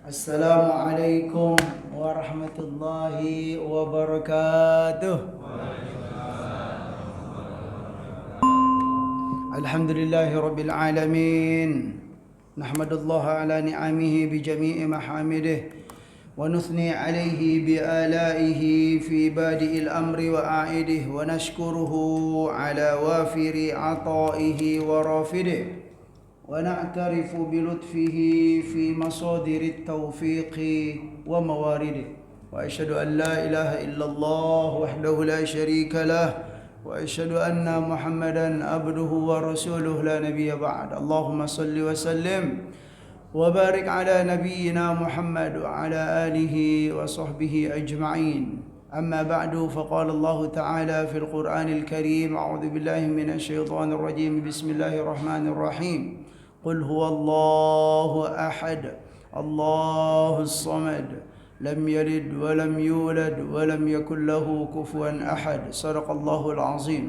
Assalamualaikum warahmatullahi wabarakatuh. Alhamdulillahi rabbil alamin. Nahmadullaha ala ni'amihi bi jami'i mahamidih wa nuthni alayhi bi alaihi fi badi'il amri wa a'idih wa nashkuruhu ala wafiri ata'ihi wa rafidih. ونعترف بلطفه في مصادر التوفيق وموارده وأشهد أن لا إله إلا الله وحده لا شريك له وأشهد أن محمدا عبده ورسوله لا نبي بعد اللهم صل وسلم وبارك على نبينا محمد وعلى آله وصحبه أجمعين أما بعد فقال الله تعالى في القرآن الكريم أعوذ بالله من الشيطان الرجيم بسم الله الرحمن الرحيم قل هو الله أحد الله الصمد لم يلد ولم يولد ولم يكن له كفوا أحد صدق الله العظيم.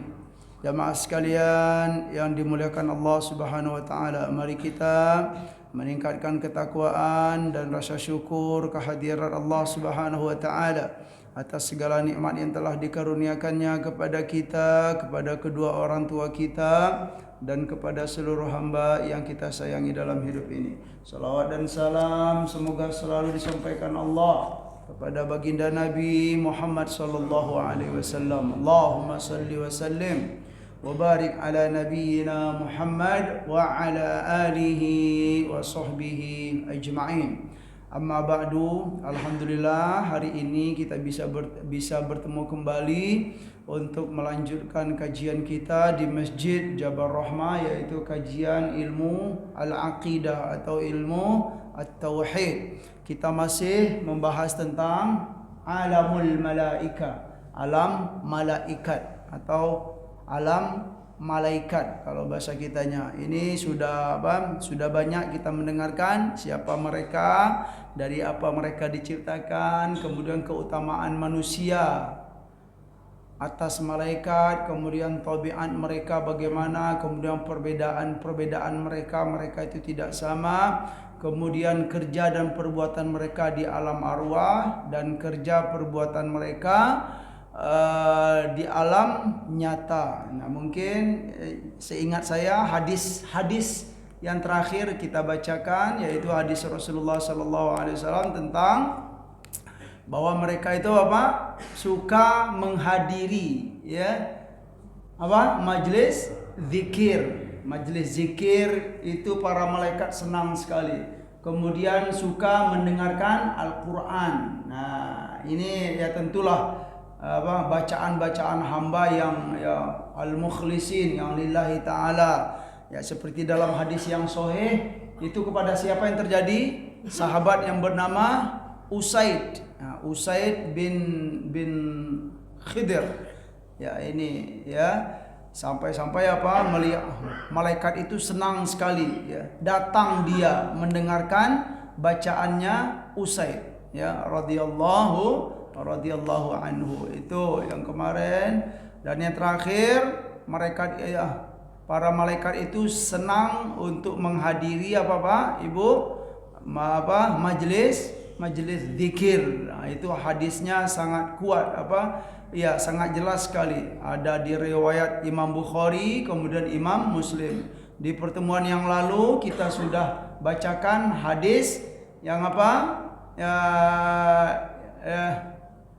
Jamaah sekalian yang dimuliakan Allah Subhanahu wa taala, mari kita meningkatkan ketakwaan dan rasa syukur kehadiran Allah Subhanahu wa taala atas segala nikmat yang telah dikaruniakannya kepada kita, kepada kedua orang tua kita, dan kepada seluruh hamba yang kita sayangi dalam hidup ini. Salawat dan salam semoga selalu disampaikan Allah kepada baginda Nabi Muhammad sallallahu alaihi wasallam. Allahumma salli wa sallim wa barik ala nabiyyina Muhammad wa ala alihi wa sahbihi ajma'in. Amma ba'du, alhamdulillah hari ini kita bisa bertemu kembali untuk melanjutkan kajian kita di Masjid Jabal Rahmah, yaitu kajian ilmu al-aqidah atau ilmu at-tauhid. Kita masih membahas tentang alamul malaika, alam malaikat atau alam malaikat kalau bahasa kitanya. Ini sudah banyak kita mendengarkan siapa mereka, dari apa mereka diciptakan, kemudian keutamaan manusia atas malaikat, kemudian tabiat mereka bagaimana, kemudian perbedaan mereka itu tidak sama, kemudian kerja dan perbuatan mereka di alam arwah dan kerja perbuatan mereka di alam nyata. Nah, mungkin seingat saya hadis yang terakhir kita bacakan yaitu hadis Rasulullah sallallahu alaihi wasallam tentang bahwa mereka itu suka menghadiri majlis zikir. Majlis zikir itu para malaikat senang sekali. Kemudian suka mendengarkan Al-Qur'an. Nah, ini ya tentulah bacaan-bacaan hamba yang al-mukhlisin, yang lillahi ta'ala. Ya, seperti dalam hadis yang sahih itu kepada siapa yang terjadi? Sahabat yang bernama Usaid. Nah, Usaid bin Khidir. Ya, ini ya sampai melihat malaikat itu senang sekali ya. Datang dia mendengarkan bacaannya Usaid ya radhiyallahu anhu. Itu yang kemarin. Dan yang terakhir, para malaikat itu senang untuk menghadiri majlis zikir. Nah, itu hadisnya sangat kuat sangat jelas sekali. Ada di riwayat Imam Bukhari, kemudian Imam Muslim. Di pertemuan yang lalu kita sudah bacakan hadis yang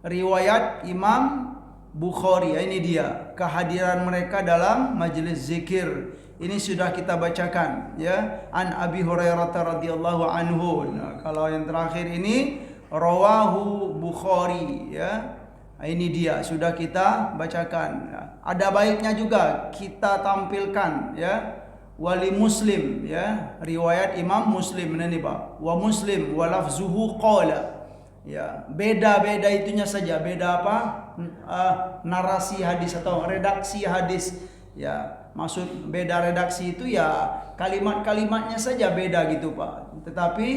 riwayat Imam Bukhari. Ini dia kehadiran mereka dalam majlis zikir. Ini sudah kita bacakan ya, an Abi Hurairah radhiyallahu anhu. Nah, kalau yang terakhir ini rawahu Bukhari ya. Nah, ini dia sudah kita bacakan. Ada baiknya juga kita tampilkan ya, wali Muslim ya, riwayat Imam Muslim ini Pak. Wa Muslim wa lafzuhu qala. Ya, beda-beda itunya saja, beda narasi hadis atau redaksi hadis. Ya, maksud beda redaksi itu ya kalimat-kalimatnya saja beda gitu Pak. Tetapi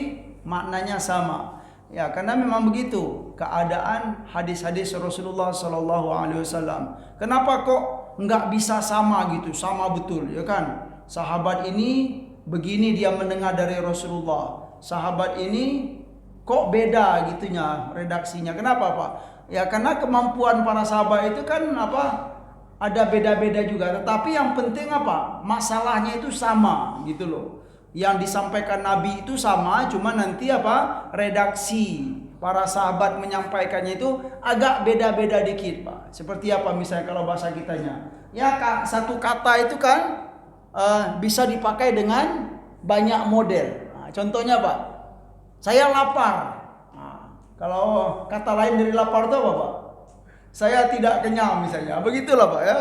maknanya sama. Ya, karena memang begitu keadaan hadis-hadis Rasulullah sallallahu alaihi wasallam. Kenapa kok enggak bisa sama gitu, sama betul ya kan? Sahabat ini begini dia mendengar dari Rasulullah. Sahabat ini kok beda gitunya redaksinya. Kenapa Pak? Ya karena kemampuan para sahabat itu kan ada beda-beda juga. Tetapi yang penting masalahnya itu sama gitu loh. Yang disampaikan Nabi itu sama, cuma nanti redaksi para sahabat menyampaikannya itu agak beda-beda dikit Pak. Seperti apa misalnya kalau bahasa kitanya? Ya satu kata itu kan bisa dipakai dengan banyak model. Nah, contohnya Pak, saya lapar. Nah, kalau kata lain dari lapar itu apa Pak? Saya tidak kenyang misalnya. Begitulah Pak ya.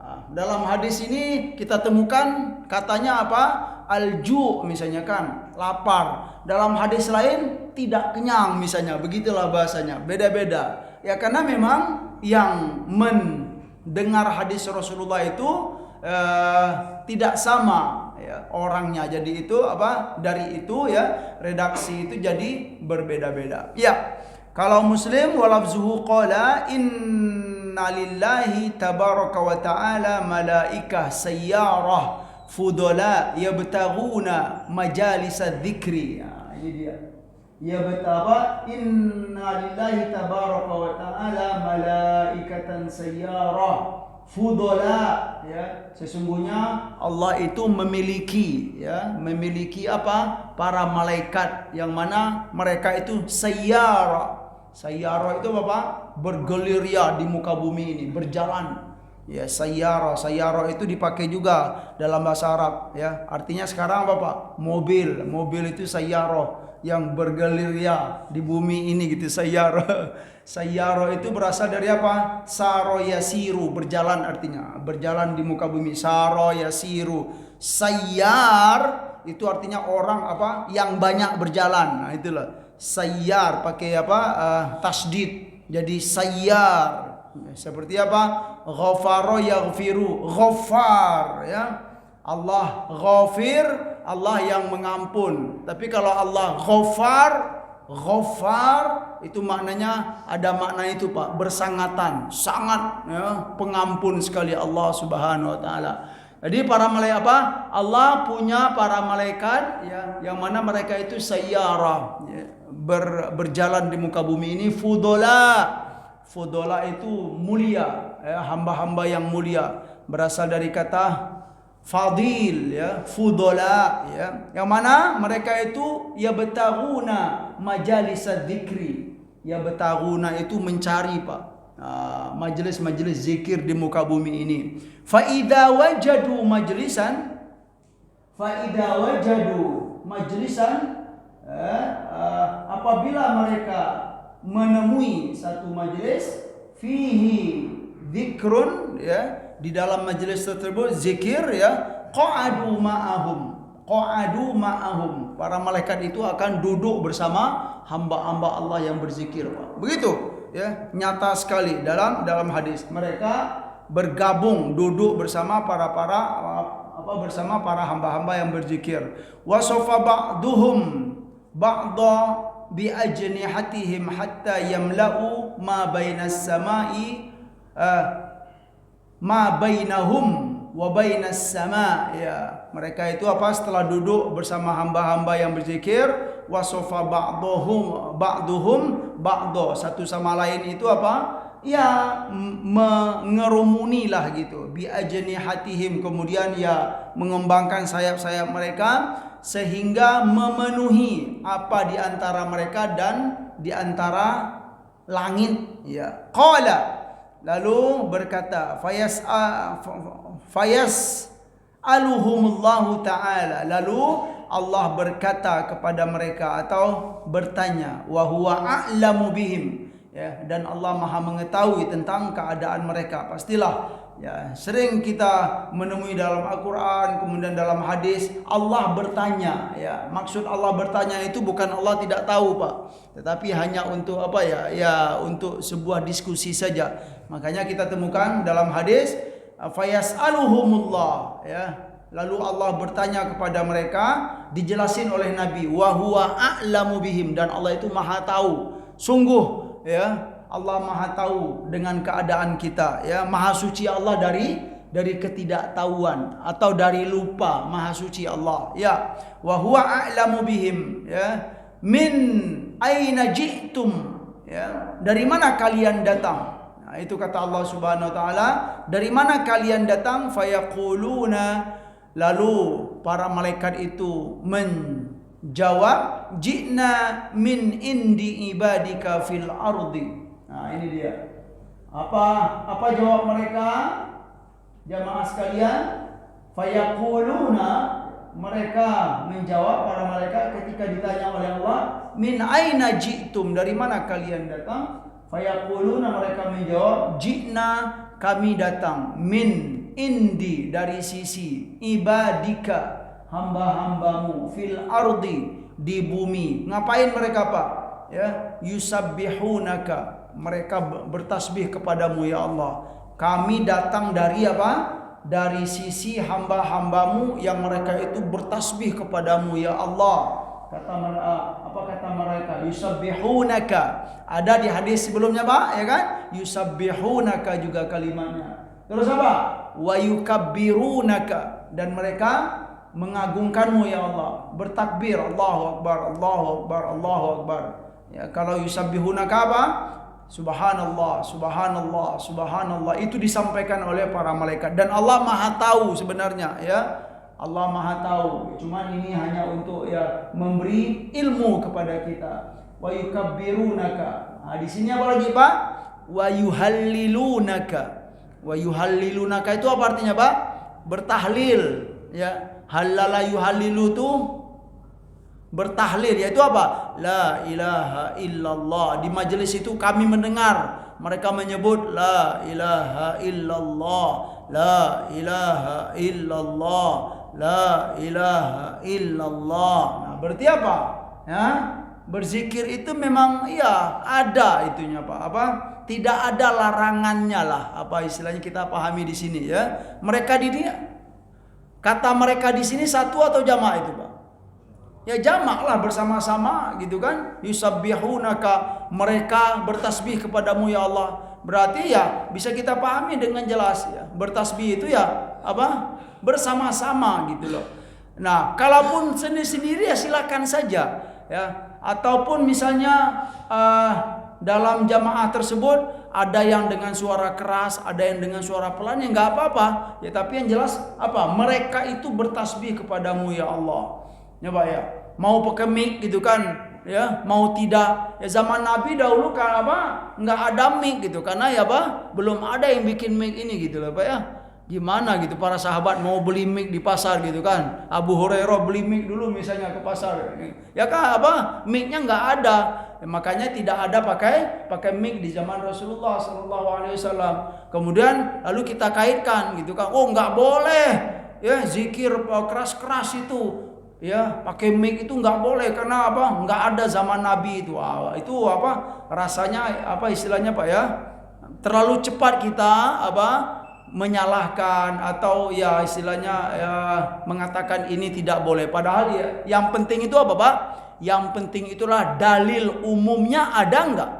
Nah, dalam hadis ini kita temukan katanya Alju misalnya kan, lapar. Dalam hadis lain tidak kenyang misalnya. Begitulah bahasanya. Beda-beda. Ya karena memang yang mendengar hadis Rasulullah itu tidak sama ya orangnya. Jadi itu dari itu ya redaksi itu jadi berbeda-beda. Ya. Kalau Muslim walafzuhu qala inna lillahi tabaraka wa ta'ala malaikah sayyarah fudala yabtaghuna majalis dzikri. Ya, ini dia. Inna lillahi tabaraka wa ta'ala malaikatan sayyarah fudala, ya, sesungguhnya Allah itu memiliki para malaikat yang mana mereka itu sayyara. Sayyara itu bergerilya di muka bumi ini, berjalan. Ya, sayyara itu dipakai juga dalam bahasa Arab ya. Artinya sekarang mobil itu sayyara yang bergerilya di bumi ini gitu, sayyara. Sayyara itu berasal dari saro yasiru, berjalan, artinya berjalan di muka bumi. Saro yasiru. Sayyar itu artinya orang yang banyak berjalan. Nah itulah sayyar, pakai tasdid jadi sayyar. Seperti ghafaro yaghfiru, ghafar ya. Allah ghafir, Allah yang mengampun. Tapi kalau Allah ghafar itu maknanya ada makna itu bersangatan, sangat ya, pengampun sekali Allah Subhanahu wa taala. Jadi para malaikat Allah punya para malaikat ya, yang mana mereka itu sayyara ya, berjalan di muka bumi ini. Fudola itu mulia ya, hamba-hamba yang mulia, berasal dari kata fadil ya, fudola ya, yang mana mereka itu yabtaghuna majalis dzikri. Yabtaghuna itu mencari majelis-majelis zikir di muka bumi ini. Fa idza wajadu majlisan apabila mereka menemui satu majelis fihi dzikrun ya, di dalam majelis tersebut zikir ya, qa'adu ma'ahum, para malaikat itu akan duduk bersama hamba-hamba Allah yang berzikir. Begitu ya, nyata sekali dalam hadis. Mereka bergabung duduk bersama bersama para hamba-hamba yang berzikir. Wasofa ba'duhum ba'da bi ajnihatihim hatta yamla'u ma bainas samai ma bainahum wa bainas sama ya. Mereka itu setelah duduk bersama hamba-hamba yang berzikir, wasofa ba'duhum ba'do, satu sama lain itu ya mengerumunilah gitu, bi ajnihatihim, kemudian ya mengembangkan sayap-sayap mereka sehingga memenuhi di antara mereka dan di antara langit ya. Qala, lalu berkata aluhumullahu ta'ala, lalu Allah berkata kepada mereka atau bertanya, wa huwa a'lamu bihim ya, dan Allah Maha mengetahui tentang keadaan mereka. Pastilah ya, sering kita menemui dalam Al-Qur'an, kemudian dalam hadis Allah bertanya ya. Maksud Allah bertanya itu bukan Allah tidak tahu tetapi hanya untuk untuk sebuah diskusi saja. Makanya kita temukan dalam hadis fayas'aluhumullah ya, lalu Allah bertanya kepada mereka, dijelasin oleh Nabi, wa huwa a'lamu bihim, dan Allah itu Maha tahu. Sungguh ya, Allah Maha tahu dengan keadaan kita ya. Maha suci Allah dari ketidaktahuan atau dari lupa, Maha suci Allah ya. Wa huwa a'lamu bihim ya, min aina ji'tum, ya, dari mana kalian datang? Nah, itu kata Allah Subhanahu wa taala, dari mana kalian datang? Fayaquluna, lalu para malaikat itu menjawab, ji'na min indi ibadika fil ardi. Nah, ini dia. Apa jawab mereka? Jamaah sekalian, fayaquluna, mereka menjawab, para malaikat ketika ditanya oleh Allah, min aina ji'tum, dari mana kalian datang? Fayaquluna, mereka menjawab, ji'na, kami datang, min indi, dari sisi, ibadika, hamba-hambamu, fil ardi, di bumi. Ngapain mereka, Pak? Ya, yusabbihunaka, mereka bertasbih kepadamu ya Allah. Kami datang dari apa? Dari sisi hamba-hambamu yang mereka itu bertasbih kepadamu ya Allah. Apa kata mereka? Yusabbihunaka. Ada di hadis sebelumnya, Pak, ya kan? Yusabbihunaka juga kalimatnya. Terus apa? Wa yukabbirunaka, dan mereka mengagungkanmu ya Allah. Bertakbir, Allahu Akbar, Allahu Akbar, Allahu Akbar. Ya, kalau yusabbihunaka apa? Subhanallah, subhanallah, subhanallah. Itu disampaikan oleh para malaikat. Dan Allah Maha tahu sebenarnya, ya. Allah Maha tahu. Cuman ini hanya untuk ya memberi ilmu kepada kita. Wa yukabbirunaka. Nah, di sini apa lagi, Pak? Wa yuhallilunaka. Wa yuhallilunaka itu apa artinya, Pak? Bertahlil, ya. Halala yuhallilu itu bertahlil, yaitu apa? La ilaha illallah. Di majelis itu kami mendengar mereka menyebut la ilaha illallah, la ilaha illallah, la ilaha illallah. Nah, berarti apa? Ya, berzikir itu memang ya ada itunya, Pak. Apa? Tidak ada larangannya lah. Apa istilahnya kita pahami di sini, ya. Mereka kata mereka di sini satu atau jamaah itu, Pak? Ya jamak lah, bersama-sama gitu kan. Yusabbihunaka, mereka bertasbih kepadamu ya Allah. Berarti ya bisa kita pahami dengan jelas ya. Bertasbih itu ya apa? Bersama-sama gitu loh. Nah, kalaupun sendiri-sendiri ya silakan saja ya. Ataupun misalnya dalam jamaah tersebut ada yang dengan suara keras, ada yang dengan suara pelan, ya nggak apa-apa. Ya tapi yang jelas apa? Mereka itu bertasbih kepadamu ya Allah. Ya Pak ya, mau pakai mic gitu kan, ya mau tidak. Ya zaman Nabi dahulu kan apa, nggak ada mic gitu, karena ya Pak belum ada yang bikin mic ini gitu lah Pak ya. Gimana gitu para sahabat mau beli mic di pasar gitu kan? Abu Hurairah beli mic dulu misalnya ke pasar, ya kan apa micnya nggak ada. Ya, makanya tidak ada pakai mic di zaman Rasulullah SAW. Kemudian lalu kita kaitkan gitu kan, oh nggak boleh ya zikir keras-keras itu. Ya, pakai mic itu nggak boleh karena apa? Nggak ada zaman Nabi itu. Itu apa? Rasanya apa istilahnya Pak ya? Terlalu cepat kita apa? Menyalahkan atau ya istilahnya ya mengatakan ini tidak boleh. Padahal ya, yang penting itu apa Pak? Yang penting itulah dalil umumnya ada nggak?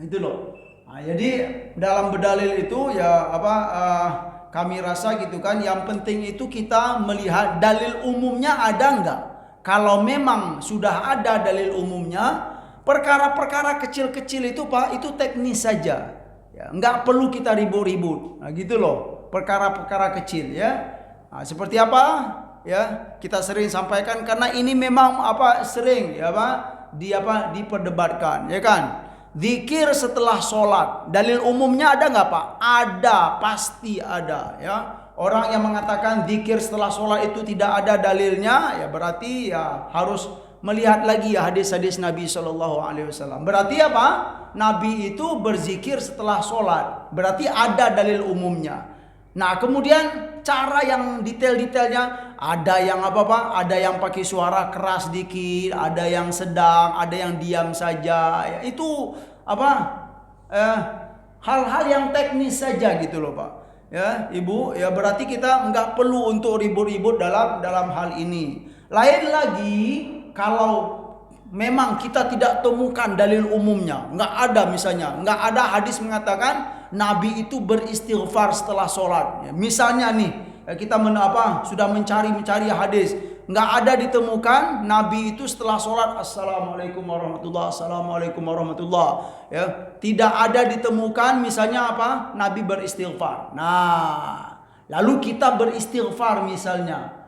Itu loh. Nah, jadi dalam berdalil itu ya apa? Kami rasa gitu kan, yang penting itu kita melihat dalil umumnya ada enggak. Kalau memang sudah ada dalil umumnya, perkara-perkara kecil-kecil itu Pak, itu teknis saja. Ya, enggak perlu kita ribut-ribut. Nah, gitu loh, perkara-perkara kecil ya. Nah, seperti apa? Ya, kita sering sampaikan karena ini memang apa sering ya Pak, diperdebatkan, ya kan? Zikir setelah sholat, dalil umumnya ada nggak Pak? Ada, pasti ada ya. Orang yang mengatakan zikir setelah sholat itu tidak ada dalilnya, ya berarti ya harus melihat lagi ya hadis-hadis Nabi SAW. Berarti apa? Nabi itu berzikir setelah sholat, berarti ada dalil umumnya. Nah kemudian cara yang detail-detailnya ada yang apa Pak? Ada yang pakai suara keras dikit, ada yang sedang, ada yang diam saja. Ya, itu apa? Hal-hal yang teknis saja gitu loh Pak. Ya Ibu, ya berarti kita nggak perlu untuk ribut-ribut dalam hal ini. Lain lagi kalau memang kita tidak temukan dalil umumnya, nggak ada misalnya, nggak ada hadis mengatakan Nabi itu beristighfar setelah sholat. Ya, misalnya nih kita sudah mencari hadis, Nggak ada ditemukan Nabi itu setelah sholat Assalamualaikum warahmatullah, Assalamualaikum warahmatullah. Ya, tidak ada ditemukan misalnya apa? Nabi beristighfar. Nah, lalu kita beristighfar misalnya.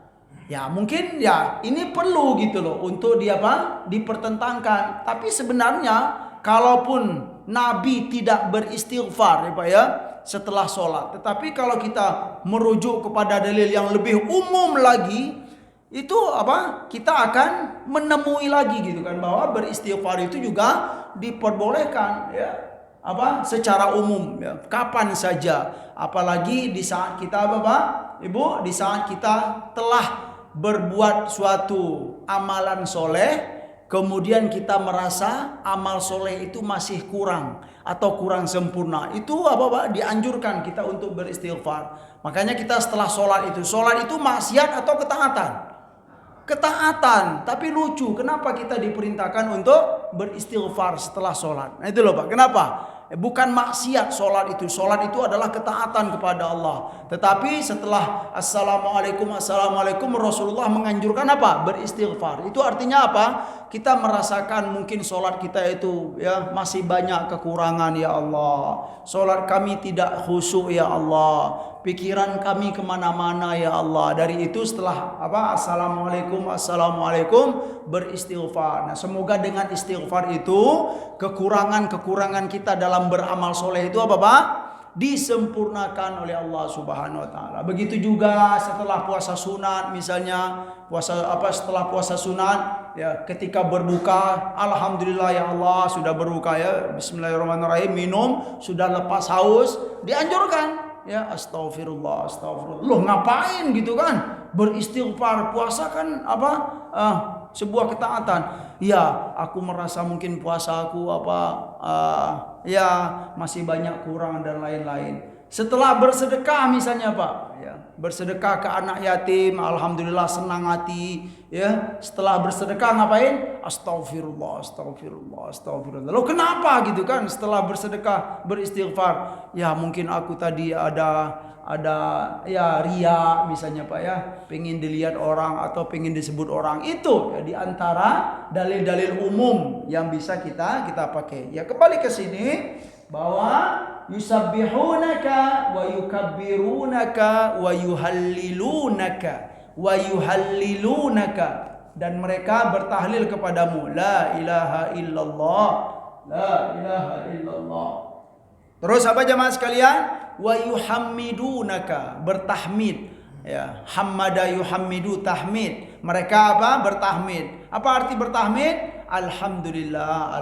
Ya mungkin ya ini perlu gitu loh untuk dia apa? Dipertentangkan. Tapi sebenarnya kalaupun Nabi tidak beristighfar ya Pak ya setelah sholat. Tetapi kalau kita merujuk kepada dalil yang lebih umum lagi, itu apa? Kita akan menemui lagi gitu kan bahwa beristighfar itu juga diperbolehkan ya. Apa? Secara umum ya. Kapan saja. Apalagi di saat kita Bapak, Ibu, di saat kita telah berbuat suatu amalan soleh, kemudian kita merasa amal soleh itu masih kurang atau kurang sempurna, itu apa Pak? Dianjurkan kita untuk beristighfar. Makanya kita setelah sholat itu maksiat atau ketaatan? Ketaatan. Tapi lucu, kenapa kita diperintahkan untuk beristighfar setelah sholat? Nah itu loh Pak, kenapa? Bukan maksiat sholat itu. Sholat itu adalah ketaatan kepada Allah. Tetapi setelah Assalamualaikum Rasulullah menganjurkan apa? Beristighfar. Itu artinya apa? Kita merasakan mungkin sholat kita itu ya masih banyak kekurangan ya Allah. Sholat kami tidak khusyuk ya Allah. Pikiran kami kemana-mana ya Allah. Dari itu setelah apa? Assalamualaikum beristighfar. Nah semoga dengan istighfar itu kekurangan-kekurangan kita dalam beramal soleh itu apa Pak? Disempurnakan oleh Allah Subhanahu wa taala. Begitu juga setelah puasa sunat misalnya, setelah puasa sunat ya ketika berbuka, alhamdulillah ya Allah sudah berbuka ya, bismillahirrahmanirrahim, minum, sudah lepas haus, dianjurkan ya astagfirullah. Loh ngapain gitu kan? Beristighfar, puasa kan apa? Sebuah ketaatan. Ya, aku merasa mungkin puasa aku ya masih banyak kurang dan lain-lain. Setelah bersedekah misalnya Pak, ya, bersedekah ke anak yatim, alhamdulillah senang hati, ya. Setelah bersedekah ngapain? Astagfirullah. Loh kenapa gitu kan? Setelah bersedekah, beristighfar, ya mungkin aku tadi ada ya ria misalnya Pak ya, pengen dilihat orang atau pengen disebut orang, itu ya diantara dalil-dalil umum yang bisa kita pakai. Ya kembali ke sini bahwa yusabbihunaka wa yukabbirunaka wa yuhallilunaka dan mereka bertahlil kepadamu, la ilaha illallah. Terus apa jemaah sekalian? Wa yuhammidunaka, bertahmid ya, hammada yuhammidu, tahmid. Mereka apa? Bertahmid. Apa arti bertahmid? Alhamdulillah.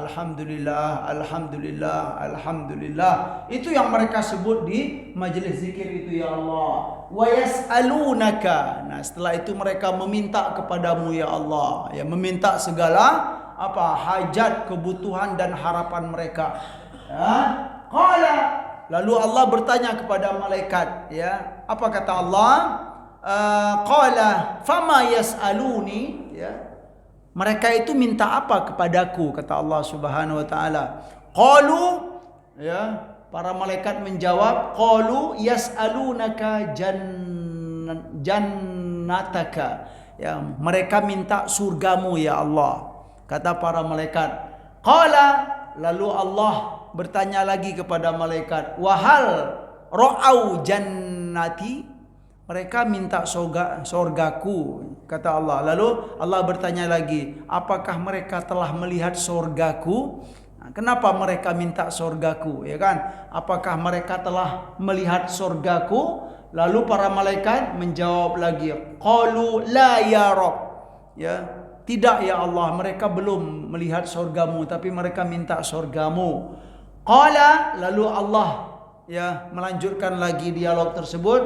Itu yang mereka sebut di majelis zikir itu ya Allah. Wa yas'alunaka. Nah, setelah itu mereka meminta kepadamu ya Allah, ya meminta segala apa? Hajat, kebutuhan dan harapan mereka. Ya. Qala, lalu Allah bertanya kepada malaikat, ya. Apa kata Allah? Qala fama yas'aluni, ya. Mereka itu minta apa kepadaku, kata Allah Subhanahu wa taala. Qalu, ya, para malaikat menjawab, qalu yas'alunaka jannataka. Ya, mereka minta surgamu ya Allah. Kata para malaikat. Qala, lalu Allah bertanya lagi kepada malaikat, wahal ra'au jannati, mereka minta sorgaku, kata Allah. Lalu Allah bertanya lagi, apakah mereka telah melihat sorgaku? Nah, kenapa mereka minta sorgaku, ya kan? Apakah mereka telah melihat sorgaku? Lalu para malaikat menjawab lagi, qalu la ya Rabb, ya. Tidak ya Allah, mereka belum melihat sorgamu, tapi mereka minta sorgamu. Qala, lalu Allah ya melanjutkan lagi dialog tersebut.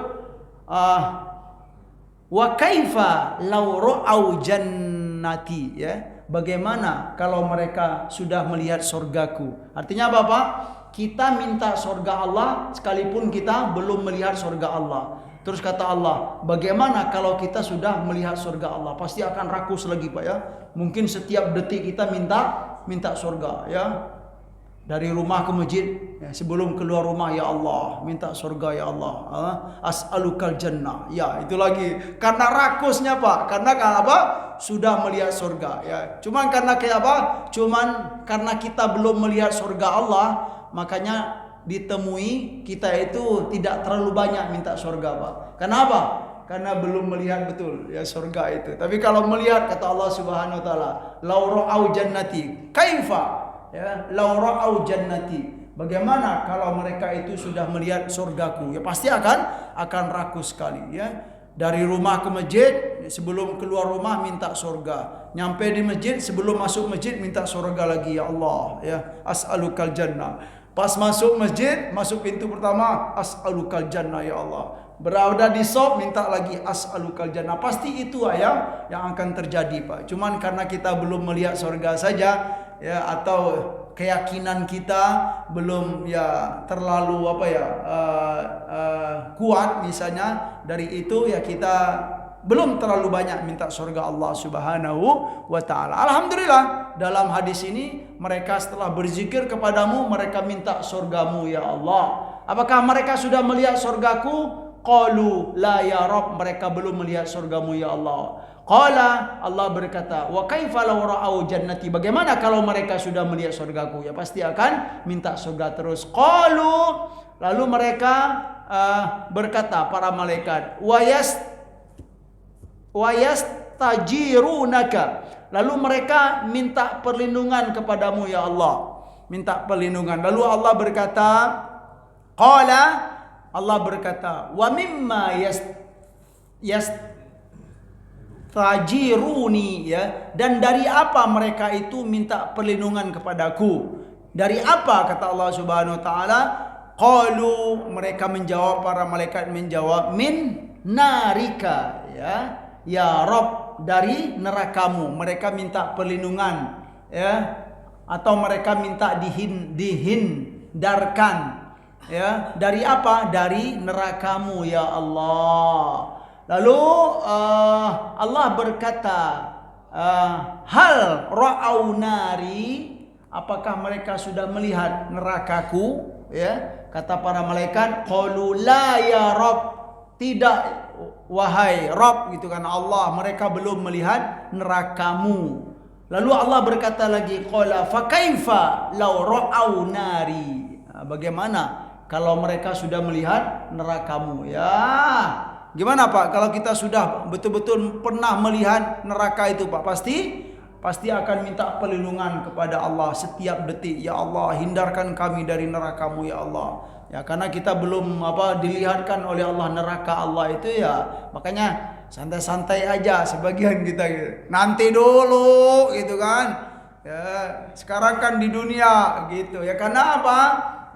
Wa kaifa law ra'au jannati, ya. Bagaimana kalau mereka sudah melihat sorgaku? Artinya apa Pak? Kita minta sorga Allah sekalipun kita belum melihat sorga Allah. Terus kata Allah, bagaimana kalau kita sudah melihat surga Allah? Pasti akan rakus lagi Pak ya. Mungkin setiap detik kita minta surga ya. dari rumah ke masjid, ya, sebelum keluar rumah, ya Allah, minta surga ya Allah. As'alukal jannah. Ya, itu lagi. Karena rakusnya Pak. Karena apa? Sudah melihat surga. Ya, cuman karena kayak apa? Cuman karena kita belum melihat surga Allah, makanya ditemui kita itu tidak terlalu banyak minta surga Pak. Kenapa? Karena belum melihat betul ya surga itu. Tapi kalau melihat, kata Allah Subhanahu wa taala, "Lau ra'au jannati kaifa?" Ya, "Lau ra'au jannati." Bagaimana kalau mereka itu sudah melihat surgaku? Ya pasti akan rakus sekali ya. Dari rumah ke masjid, sebelum keluar rumah minta surga. Nyampe di masjid, sebelum masuk masjid minta surga lagi, ya Allah ya, as'alukal jannah. Pas masuk masjid, masuk pintu pertama, as'alukal jannah ya Allah. Berada di shop minta lagi as'alukal jannah. Pasti itu yang akan terjadi Pak. Cuman karena kita belum melihat surga saja ya, atau keyakinan kita belum ya terlalu kuat misalnya, dari itu ya kita belum terlalu banyak minta surga Allah Subhanahu wa taala. Alhamdulillah, dalam hadis ini mereka setelah berzikir kepadamu, mereka minta surgamu ya Allah. Apakah mereka sudah melihat surgaku? Qalu la ya Rabb, mereka belum melihat surgamu ya Allah. Qala, Allah berkata, wa kaifa law ra'au jannati, bagaimana kalau mereka sudah melihat surgaku? Ya pasti akan minta surga terus. Qalu, lalu mereka berkata, para malaikat, tajirunaka, lalu mereka minta perlindungan kepadamu ya Allah, minta perlindungan. Lalu Allah berkata, qala, Allah berkata, wa mimma tajiruni, ya, dan dari apa mereka itu minta perlindungan kepadaku? Dari apa, kata Allah Subhanahu wa taala? Qalu, mereka menjawab, para malaikat menjawab, min narika, ya Rabb, dari nerakamu. Mereka minta perlindungan ya, atau mereka minta dihindarkan ya, dari apa? Dari nerakamu ya Allah. Lalu Allah berkata, hal ra'au nari, apakah mereka sudah melihat nerakaku? Ya, kata para malaikat, qalu la ya Rabb, tidak wahai Rabb, gitu kan Allah, mereka belum melihat nerakamu. Lalu Allah berkata lagi, qala fa kaifa law ra'au nari, bagaimana kalau mereka sudah melihat nerakamu? Ya, gimana Pak kalau kita sudah betul-betul pernah melihat neraka itu Pak? Pasti akan minta perlindungan kepada Allah setiap detik. Ya Allah, hindarkan kami dari nerakamu ya Allah. Ya, karena kita belum dilihatkan oleh Allah neraka Allah itu ya. Makanya santai-santai aja sebagian kita gitu. Nanti dulu gitu kan. Ya, sekarang kan di dunia gitu. Ya karena apa?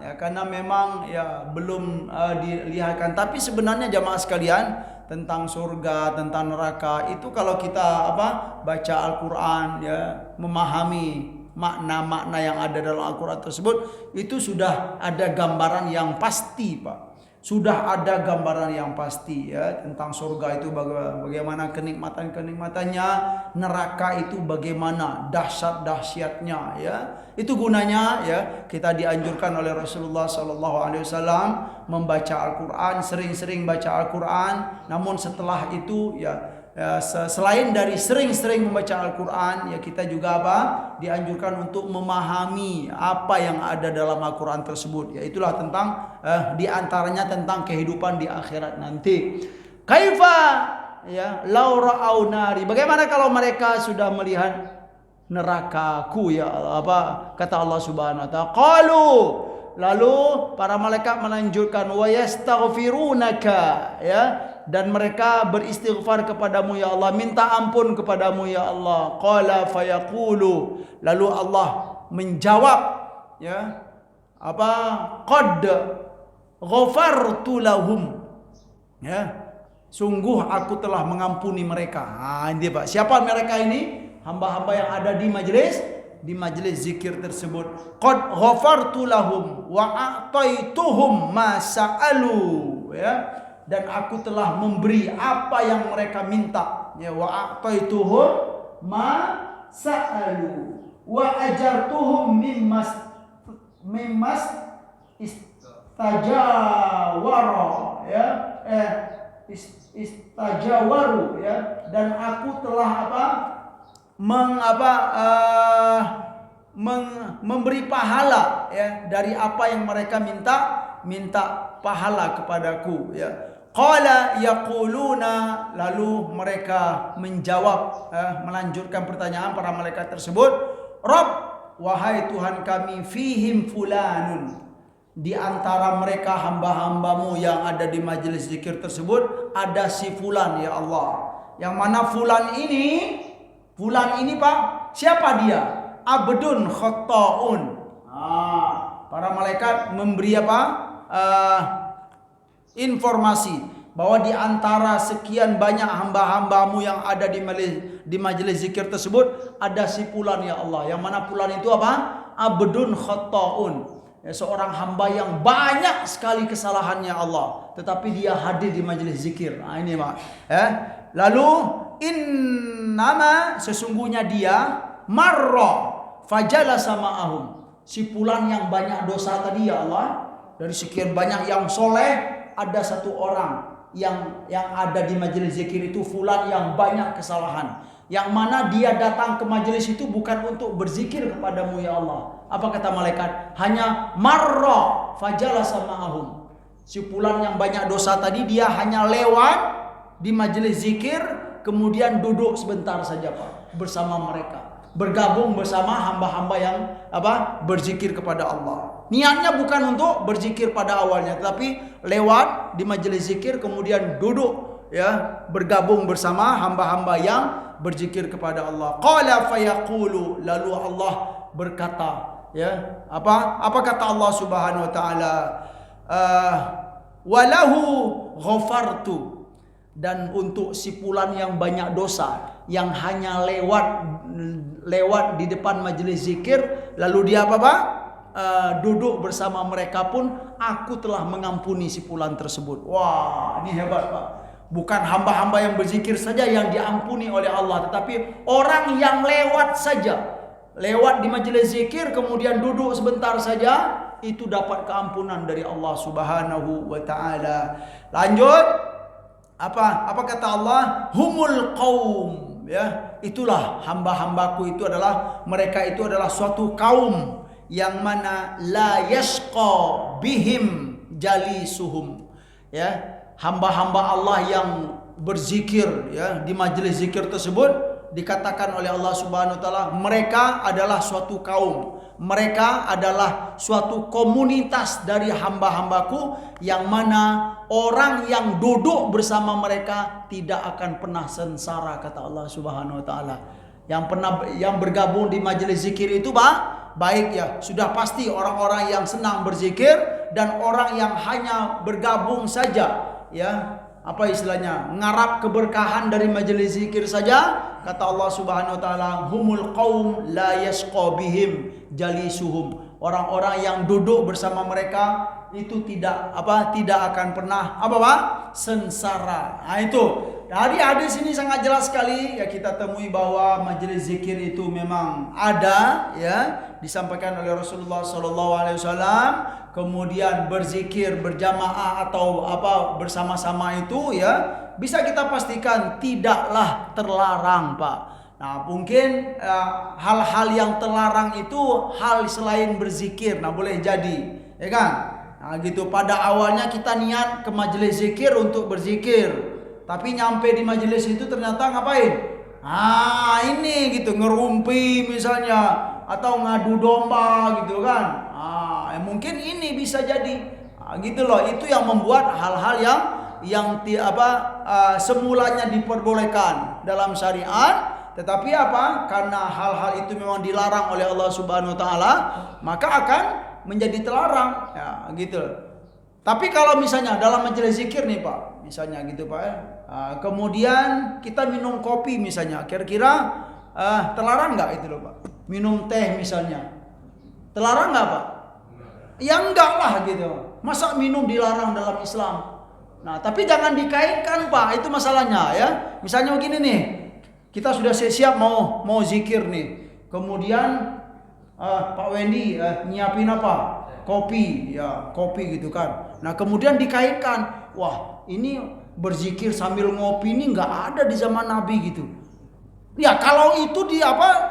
Ya karena memang ya belum dilihatkan. Tapi sebenarnya jamaah sekalian, tentang surga, tentang neraka itu kalau kita baca Al-Qur'an ya, memahami makna-makna yang ada dalam Al-Qur'an tersebut, itu sudah ada gambaran yang pasti Pak. Sudah ada gambaran yang pasti ya tentang surga itu bagaimana kenikmatan-kenikmatannya, neraka itu bagaimana dahsyat-dahsyatnya ya. Itu gunanya ya kita dianjurkan oleh Rasulullah SAW membaca Al-Quran, sering-sering baca Al-Quran. Namun setelah itu ya selain dari sering-sering membaca Al-Quran, ya kita juga dianjurkan untuk memahami apa yang ada dalam Al-Quran tersebut. Ya itulah tentang diantaranya tentang kehidupan di akhirat nanti. Kaifa ya law ra'au nari, bagaimana kalau mereka sudah melihat nerakaku ya Allah, kata Allah Subhanahu wa taala. Qalu, lalu para malaikat melanjutkan, wa yastaghfirunaka, ya, dan mereka beristighfar kepadamu ya Allah, minta ampun kepadamu ya Allah. Qala fayaqulu, lalu Allah menjawab ya qad ghafartu lahum, ya, sungguh aku telah mengampuni mereka. Ini Pak, siapa mereka ini? Hamba-hamba yang ada di majelis zikir tersebut. Qad ghafartu lahum wa a'taituhum ma sa'alu, ya, dan aku telah memberi apa yang mereka minta, ya, wa a'taituhum ma sa'alu wa ajartuhum mimma mimas istajawara ya istajawaru ya, dan aku telah memberi pahala ya dari apa yang mereka minta pahala kepadaku ya. Qala yaquluna, lalu mereka menjawab melanjutkan pertanyaan para malaikat tersebut, Rabb, wahai Tuhan kami, fihim fulanun, di antara mereka hamba-hambamu yang ada di majelis zikir tersebut ada si fulan ya Allah. Yang mana fulan ini Pak, siapa dia? Abdun khatta'un. Para malaikat memberi informasi bahwa di antara sekian banyak hamba-hambamu yang ada di majelis zikir tersebut ada si fulan ya Allah. Yang mana fulan itu Abdun khatta'un. Ya, seorang hamba yang banyak sekali kesalahannya Allah, tetapi dia hadir di majelis zikir. Ini Pak. Lalu innama, sesungguhnya dia marra fajalasa ma'ahum. Si fulan yang banyak dosa tadi ya Allah, dari sekian banyak yang soleh, ada satu orang yang ada di majelis zikir itu fulan yang banyak kesalahan, yang mana dia datang ke majelis itu bukan untuk berzikir kepadamu ya Allah. Apa kata malaikat? Hanya marra fajalasa ma'ahum. Si fulan yang banyak dosa tadi dia hanya lewat di majelis zikir, kemudian duduk sebentar saja Pak bersama mereka, bergabung bersama hamba-hamba yang berzikir kepada Allah. Niatnya bukan untuk berzikir pada awalnya, tapi lewat di majelis zikir kemudian duduk ya, bergabung bersama hamba-hamba yang berzikir kepada Allah. Qala fayaqulu, lalu Allah berkata ya, apa kata Allah Subhanahu wa taala? Walahu ghafartu, dan untuk si fulan yang banyak dosa, yang hanya lewat di depan majelis zikir lalu dia duduk bersama mereka pun, aku telah mengampuni si fulan tersebut. Wah, ini hebat Pak. Bukan hamba-hamba yang berzikir saja yang diampuni oleh Allah, tetapi orang yang lewat di majelis zikir kemudian duduk sebentar saja, itu dapat keampunan dari Allah Subhanahu wa taala. Lanjut, apa kata Allah? Humul qaum ya, itulah hamba-hambaku, itu adalah mereka, itu adalah suatu kaum yang mana la yashqa bihim jalisuhum ya, hamba-hamba Allah yang berzikir ya di majelis zikir tersebut, dikatakan oleh Allah Subhanahu wa taala mereka adalah suatu kaum, mereka adalah suatu komunitas dari hamba-hambaku yang mana orang yang duduk bersama mereka tidak akan pernah sengsara, kata Allah Subhanahu wa taala. Yang bergabung di majelis zikir itu baik ya, sudah pasti orang-orang yang senang berzikir dan orang yang hanya bergabung saja ya, apa istilahnya, ngarap keberkahan dari majelis zikir saja. Kata Allah Subhanahu wa taala, humul qaum la yashqa bihim jalisuhum, orang-orang yang duduk bersama mereka itu tidak akan pernah sengsara. Nah, itu dari hadis ini sangat jelas sekali ya, kita temui bahwa majelis zikir itu memang ada ya, disampaikan oleh Rasulullah SAW. Kemudian berzikir berjamaah atau bersama-sama itu ya, bisa kita pastikan tidaklah terlarang Pak. Nah, mungkin hal-hal yang terlarang itu hal selain berzikir. Nah, boleh jadi ya kan. Nah, gitu, pada awalnya kita niat ke majelis zikir untuk berzikir, tapi nyampe di majelis itu ternyata ngapain? Ini gitu, ngerumpi misalnya, atau ngadu domba gitu kan. Mungkin ini bisa jadi gitu loh. Itu yang membuat hal-hal yang semulanya diperbolehkan dalam syariat, tetapi karena hal-hal itu memang dilarang oleh Allah Subhanahu wa taala, maka akan menjadi terlarang ya gitu. Tapi kalau misalnya dalam majelis zikir nih Pak, misalnya gitu Pak kemudian kita minum kopi misalnya, kira-kira terlarang nggak itu loh Pak? Minum teh misalnya, terlarang nggak Pak? Ya enggak lah gitu. Masa minum dilarang dalam Islam? Nah, tapi jangan dikaitkan Pak, itu masalahnya ya. Misalnya begini nih, kita sudah siap mau zikir nih, kemudian Pak Wendy nyiapin apa? Kopi, ya kopi gitu kan. Nah kemudian dikaitkan, wah ini berzikir sambil ngopi ini nggak ada di zaman Nabi gitu. Ya kalau itu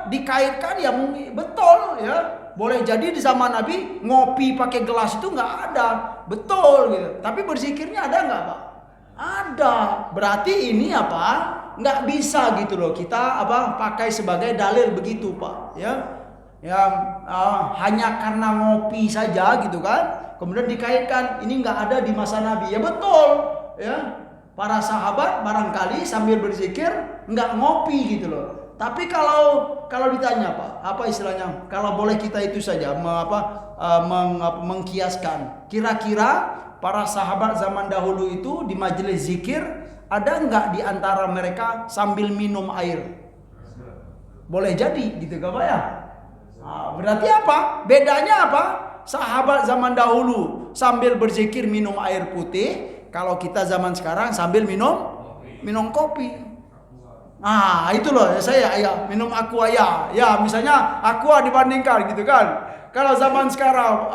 dikaitkan ya betul ya. Boleh jadi di zaman Nabi ngopi pakai gelas itu nggak ada, betul gitu. Tapi berzikirnya ada nggak Pak? Ada. Berarti ini nggak bisa gitu loh kita pakai sebagai dalil begitu Pak ya. Hanya karena ngopi saja gitu kan, kemudian dikaitkan ini nggak ada di masa Nabi. Ya betul ya. Para sahabat barangkali sambil berzikir nggak ngopi gitu loh. Tapi kalau ditanya Pak, apa istilahnya? Kalau boleh kita itu saja mengkiaskan. Kira-kira para sahabat zaman dahulu itu di majelis zikir ada nggak di antara mereka sambil minum air? Boleh jadi gitu Pak ya? Berarti apa? Bedanya apa? Sahabat zaman dahulu sambil berzikir minum air putih. Kalau kita zaman sekarang sambil minum kopi. Nah itu loh saya minum aqua ya misalnya aqua dibandingkan gitu kan. Kalau zaman sekarang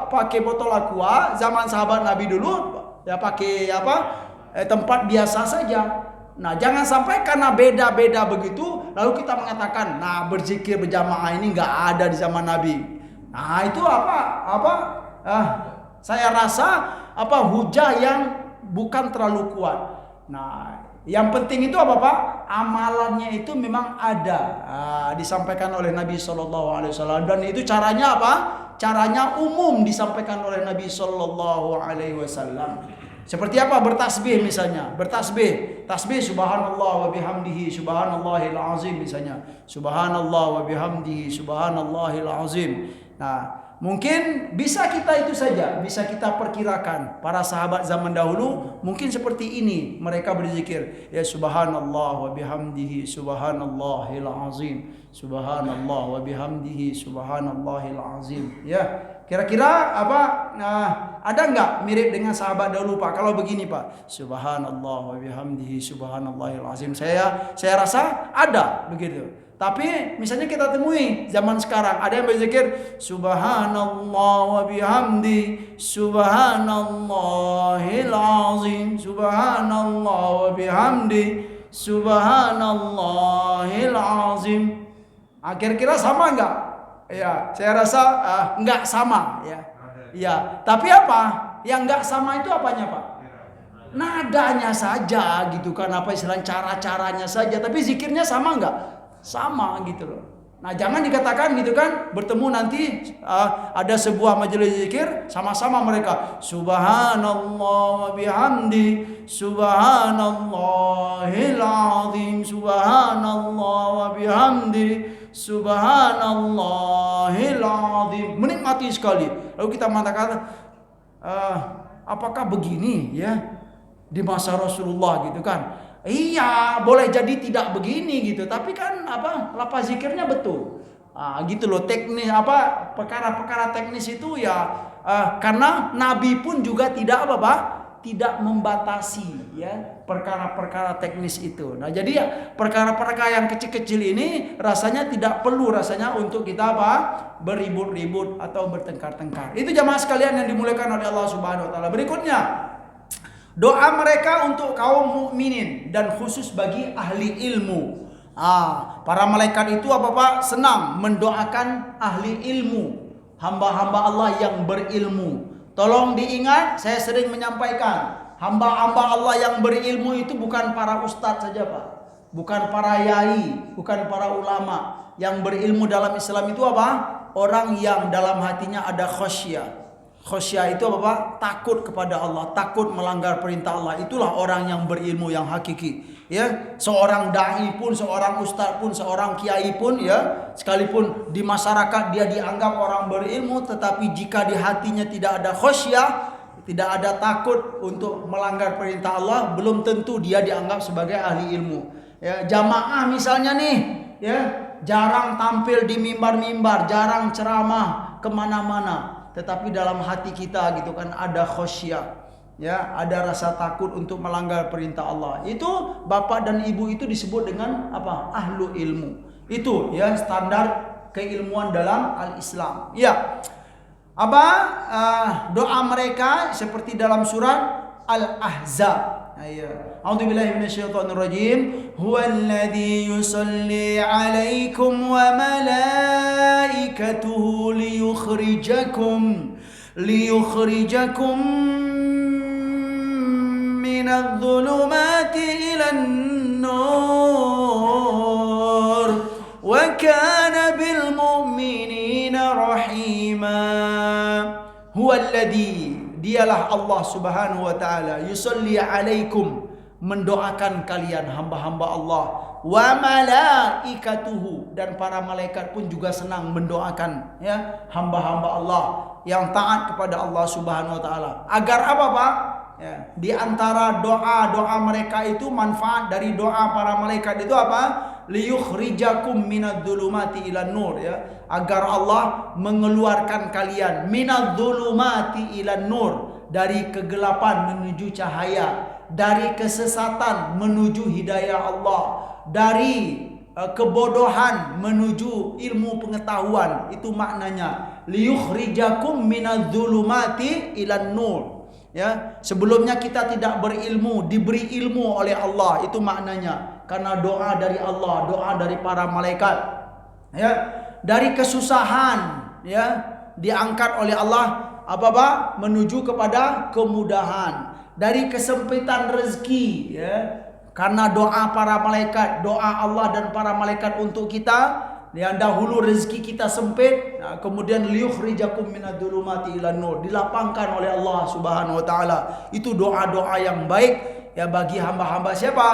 pakai botol aqua, zaman sahabat Nabi dulu ya pakai tempat biasa saja. Nah jangan sampai karena beda-beda begitu lalu kita mengatakan berzikir berjamaah ini nggak ada di zaman Nabi. Nah itu saya rasa hujah yang bukan terlalu kuat. Nah, yang penting itu Pak? Amalannya itu memang ada. Disampaikan oleh Nabi SAW dan itu caranya apa? Caranya umum disampaikan oleh Nabi SAW. Seperti apa? Bertasbih misalnya. Tasbih subhanallah wa bihamdihi subhanallahil azim misalnya. Subhanallah wa bihamdihi subhanallahil azim. Nah, mungkin bisa kita itu saja, bisa kita perkirakan para sahabat zaman dahulu mungkin seperti ini mereka berzikir ya subhanallah wa bihamdihi subhanallahil azim subhanallah wa bihamdihi subhanallahil azim ya. Kira-kira ada nggak mirip dengan sahabat dahulu Pak? Kalau begini Pak, subhanallah wa bihamdihi subhanallahil azim. Saya rasa ada begitu. Tapi misalnya kita temui zaman sekarang ada yang berzikir subhanallah wa bihamdi subhanallahil azim subhanallah wa bihamdi subhanallahil azim. Kira-kira sama enggak? Ya, saya rasa enggak sama ya. Ya, tapi yang enggak sama itu apanya Pak? Nadanya saja gitu kan, istilahnya cara-caranya saja, tapi zikirnya sama enggak? Sama gitu loh. Nah jangan dikatakan gitu kan bertemu nanti ada sebuah majelis zikir sama-sama mereka subhanallah wa bihamdi subhanallahil azim subhanallah wa bihamdi subhanallahil azim, menikmati sekali. Lalu kita mengatakan apakah begini ya di masa Rasulullah gitu kan? Iya, boleh jadi tidak begini gitu, tapi kan lafaz zikirnya betul. Gitu loh, teknis perkara-perkara teknis itu ya karena Nabi pun juga tidak tidak membatasi ya perkara-perkara teknis itu. Nah, jadi ya perkara-perkara yang kecil-kecil ini rasanya tidak perlu untuk kita beribut-ribut atau bertengkar-tengkar. Itu jamaah sekalian yang dimuliakan oleh Allah Subhanahu wa taala. Berikutnya doa mereka untuk kaum mukminin dan khusus bagi ahli ilmu. Para malaikat itu senang mendoakan ahli ilmu, hamba-hamba Allah yang berilmu. Tolong diingat, saya sering menyampaikan, hamba-hamba Allah yang berilmu itu bukan para ustadz saja Pak, bukan para yai, bukan para ulama. Yang berilmu dalam Islam itu orang yang dalam hatinya ada khasyah. Khosyah itu takut kepada Allah, takut melanggar perintah Allah. Itulah orang yang berilmu yang hakiki. Ya, seorang dai pun, seorang ustaz pun, seorang kiai pun ya, sekalipun di masyarakat dia dianggap orang berilmu, tetapi jika di hatinya tidak ada khosyah, tidak ada takut untuk melanggar perintah Allah, belum tentu dia dianggap sebagai ahli ilmu. Ya, jamaah misalnya nih, ya, jarang tampil di mimbar-mimbar, jarang ceramah kemana-mana. Tetapi dalam hati kita gitu kan ada khosyah, ya, ada rasa takut untuk melanggar perintah Allah. Itu bapak dan ibu itu disebut dengan ahlu ilmu. Itu ya standar keilmuan dalam al-Islam. Ya. Apa doa mereka seperti dalam surat Al-Ahzab. Ayat. A'udzubillahi minasyaitonirrajim. Huwallazi yusalli 'alaikum wa malaikatuhu liyukhrijakum minadh-dhulumati ilan nur wa kana bil mu'minina rahima. Huwallazi, dialah Allah Subhanahu wa taala, yusalli alaikum, mendoakan kalian hamba-hamba Allah, wa malaikatuhu, dan para malaikat pun juga senang mendoakan ya hamba-hamba Allah yang taat kepada Allah Subhanahu wa taala. Agar apa, Pak? Ya, di antara doa-doa mereka itu, manfaat dari doa para malaikat itu apa? Liyukhrijakum minadh-dhulumati ilan nur, ya, agar Allah mengeluarkan kalian minadh-dhulumati ilan nur, dari kegelapan menuju cahaya, dari kesesatan menuju hidayah Allah, dari kebodohan menuju ilmu pengetahuan. Itu maknanya liyukhrijakum minadh-dhulumati ilan nur. Ya, sebelumnya kita tidak berilmu, diberi ilmu oleh Allah. Itu maknanya. Karena doa dari Allah, doa dari para malaikat. Ya, dari kesusahan, ya, diangkat oleh Allah apa menuju kepada kemudahan. Dari kesempitan rezeki, ya, karena doa para malaikat, doa Allah dan para malaikat untuk kita. Yang dahulu rezeki kita sempit, nah, kemudian liyukhrijakum minadh-dhulumati ilan nur, dilapangkan oleh Allah Subhanahu wa taala. Itu doa-doa yang baik ya bagi hamba-hamba siapa?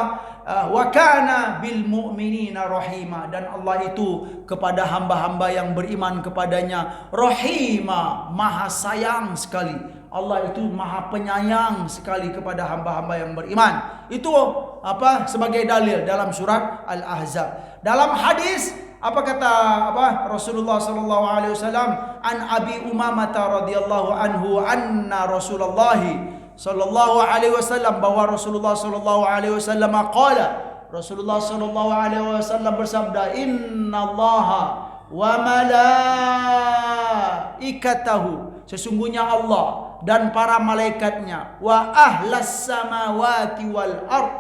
Wa kana bil mu'minina rahima, dan Allah itu kepada hamba-hamba yang beriman kepadanya rahima, maha sayang sekali. Allah itu maha penyayang sekali kepada hamba-hamba yang beriman. Itu apa? Sebagai dalil dalam surat Al-Ahzab. Dalam hadis apa kata Rasulullah sallallahu alaihi wasallam, an Abi Umamah radhiyallahu anhu anna Rasulullah sallallahu alaihi wasallam, bahwa Rasulullah sallallahu alaihi wasallam qala, Rasulullah sallallahu alaihi wasallam bersabda, innallaha wa malaikatahu, sesungguhnya Allah dan para malaikatnya, wa ahlas samawati wal ard,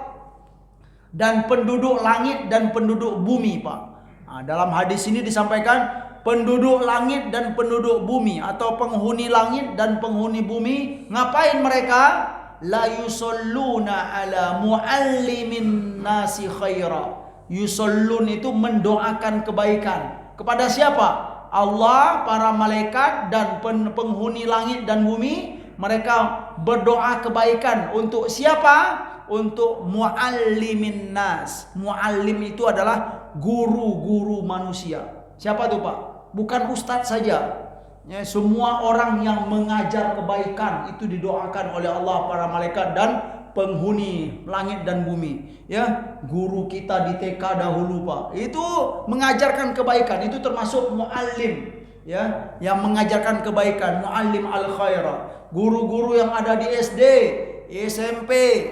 dan penduduk langit dan penduduk bumi, Pak. Nah, dalam hadis ini disampaikan penduduk langit dan penduduk bumi, atau penghuni langit dan penghuni bumi, ngapain mereka? La yusalluna ala muallimin nasi khaira. Yusallun itu mendoakan kebaikan. Kepada siapa? Allah, para malaikat, dan penghuni langit dan bumi. Mereka berdoa kebaikan untuk siapa? Untuk muallimin nas. Muallim itu adalah guru-guru manusia. Siapa tuh, Pak? Bukan ustadz saja. Ya, semua orang yang mengajar kebaikan itu didoakan oleh Allah, para malaikat dan penghuni langit dan bumi. Ya, guru kita di TK dahulu, Pak, itu mengajarkan kebaikan. Itu termasuk muallim. Ya, yang mengajarkan kebaikan, muallim al khairah. Guru-guru yang ada di SD, SMP,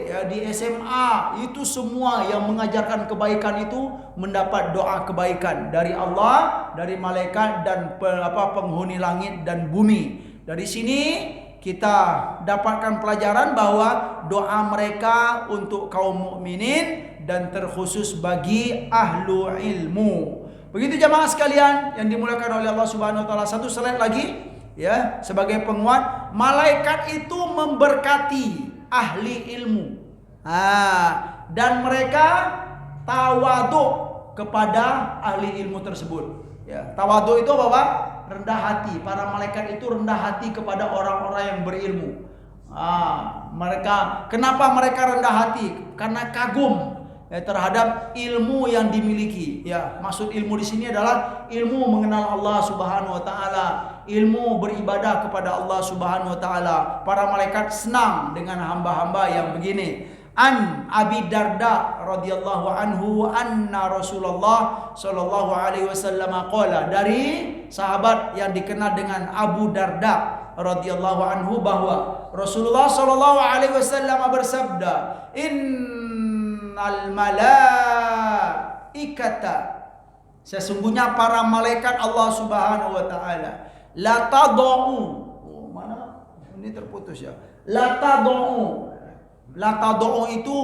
ya, di SMA, itu semua yang mengajarkan kebaikan itu mendapat doa kebaikan dari Allah, dari malaikat, dan penghuni langit dan bumi. Dari sini kita dapatkan pelajaran bahwa doa mereka untuk kaum mukminin dan terkhusus bagi ahlu ilmu. Begitu jamaah sekalian yang dimuliakan oleh Allah Subhanahu wa taala. Satu slide lagi ya, sebagai penguat, malaikat itu memberkati ahli ilmu. Dan mereka tawaduk kepada ahli ilmu tersebut. Ya, tawaduk itu apa, Pak? Rendah hati. Para malaikat itu rendah hati kepada orang-orang yang berilmu. Kenapa mereka rendah hati? Karena kagum terhadap ilmu yang dimiliki. Ya, maksud ilmu di sini adalah ilmu mengenal Allah Subhanahu wa taala, ilmu beribadah kepada Allah Subhanahu wa taala. Para malaikat senang dengan hamba-hamba yang begini. An Abi Darda radhiyallahu anhu anna Rasulullah sallallahu alaihi wasallam qala, dari sahabat yang dikenal dengan Abu Darda radhiyallahu anhu, bahwa Rasulullah sallallahu alaihi wasallam bersabda, innal malaikata Sesungguhnya para malaikat Allah Subhanahu wa taala la tadau. Oh, mana? Ini terputus ya. La tadau. La tadau itu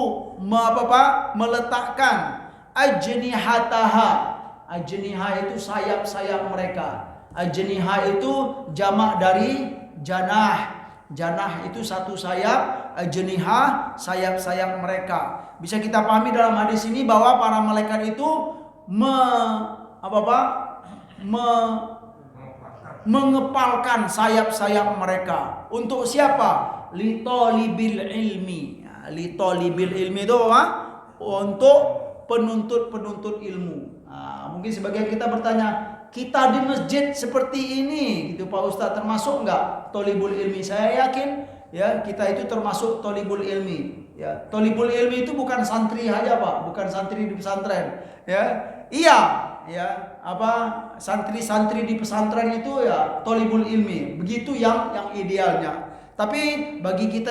meletakkan ajnihataha. Ajniha itu sayap-sayap mereka. Ajniha itu jamak dari janah. Janah itu satu sayap, ajniha sayap-sayap mereka. Bisa kita pahami dalam hadis ini bahwa para malaikat itu mengepalkan sayap-sayap mereka. Untuk siapa? Litolibil ilmi. Litolibil ilmi itu apa? Untuk penuntut-penuntut ilmu. Mungkin sebagian kita bertanya, kita di masjid seperti ini, gitu Pak Ustadz, termasuk enggak tolibul ilmi? Saya yakin ya kita itu termasuk tolibul ilmi. Ya, tolibul ilmi itu bukan santri aja Pak, bukan santri di pesantren. Ya, iya, ya santri-santri di pesantren itu ya tolibul ilmi. Begitu yang idealnya. Tapi bagi kita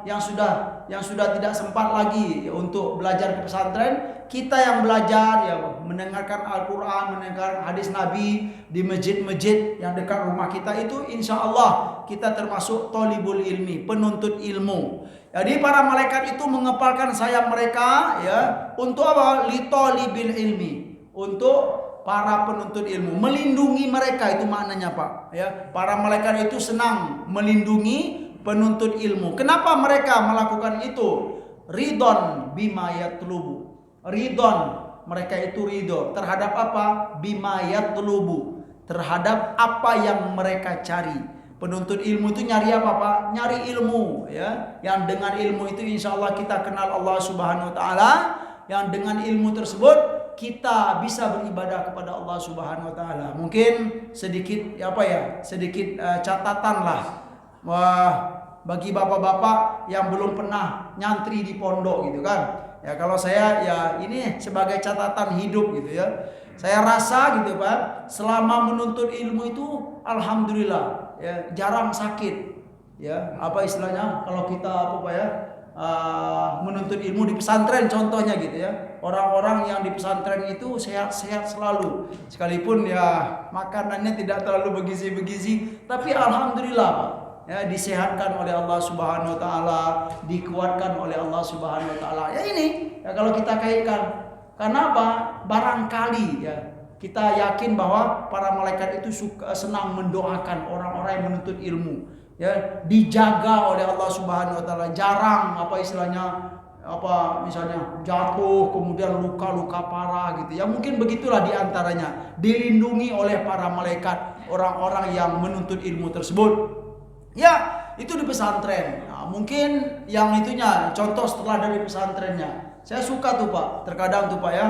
yang sudah tidak sempat lagi untuk belajar ke pesantren, kita yang belajar ya mendengarkan Al-Quran, mendengarkan hadis Nabi di masjid-masjid yang dekat rumah kita itu, insya Allah kita termasuk tolibul ilmi, penuntut ilmu. Jadi para malaikat itu mengepalkan sayap mereka ya untuk apa? Litolibil ilmi, untuk para penuntut ilmu, melindungi mereka, itu maknanya Pak. Ya, para malaikat itu senang melindungi penuntut ilmu. Kenapa mereka melakukan itu? Ridon bima yatlubu. Ridon, mereka itu ridho terhadap apa? Bima yatlubu, terhadap apa yang mereka cari. Penuntut ilmu itu nyari apa Pak? Nyari ilmu ya. Yang dengan ilmu itu insya Allah kita kenal Allah Subhanahu wa taala. Yang dengan ilmu tersebut kita bisa beribadah kepada Allah Subhanahu wa taala. Mungkin sedikit sedikit catatan lah. Wah, bagi bapak-bapak yang belum pernah nyantri di pondok gitu kan. Ya kalau saya ya ini sebagai catatan hidup gitu ya. Saya rasa gitu Pak, selama menuntut ilmu itu alhamdulillah ya jarang sakit. Ya, apa istilahnya kalau kita menuntut ilmu di pesantren contohnya gitu ya. Orang-orang yang di pesantren itu sehat-sehat selalu. Sekalipun ya makanannya tidak terlalu bergizi-bergizi, tapi alhamdulillah Pak. Ya, disehatkan oleh Allah Subhanahu wa taala, dikuatkan oleh Allah Subhanahu wa taala. Ya ini, ya kalau kita kaitkan, karena apa? Barangkali ya kita yakin bahwa para malaikat itu senang mendoakan orang-orang yang menuntut ilmu. Ya, dijaga oleh Allah Subhanahu wa taala, jarang misalnya jatuh kemudian luka-luka parah gitu. Ya mungkin begitulah diantaranya, dilindungi oleh para malaikat orang-orang yang menuntut ilmu tersebut. Ya, itu di pesantren. Nah, mungkin yang itunya contoh setelah dari pesantrennya. Saya suka tuh Pak, terkadang tuh Pak ya,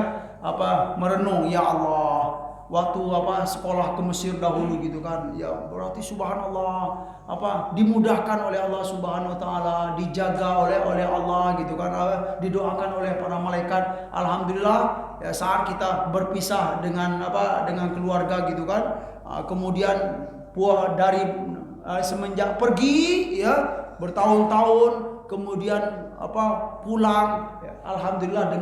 merenung, ya Allah, waktu sekolah ke Mesir dahulu gitu kan. Ya, berarti subhanallah, dimudahkan oleh Allah Subhanahu wa taala, dijaga oleh Allah gitu kan. Didoakan oleh para malaikat. Alhamdulillah ya, saat kita berpisah dengan keluarga gitu kan. Kemudian dari semenjak pergi ya bertahun-tahun kemudian pulang ya, alhamdulillah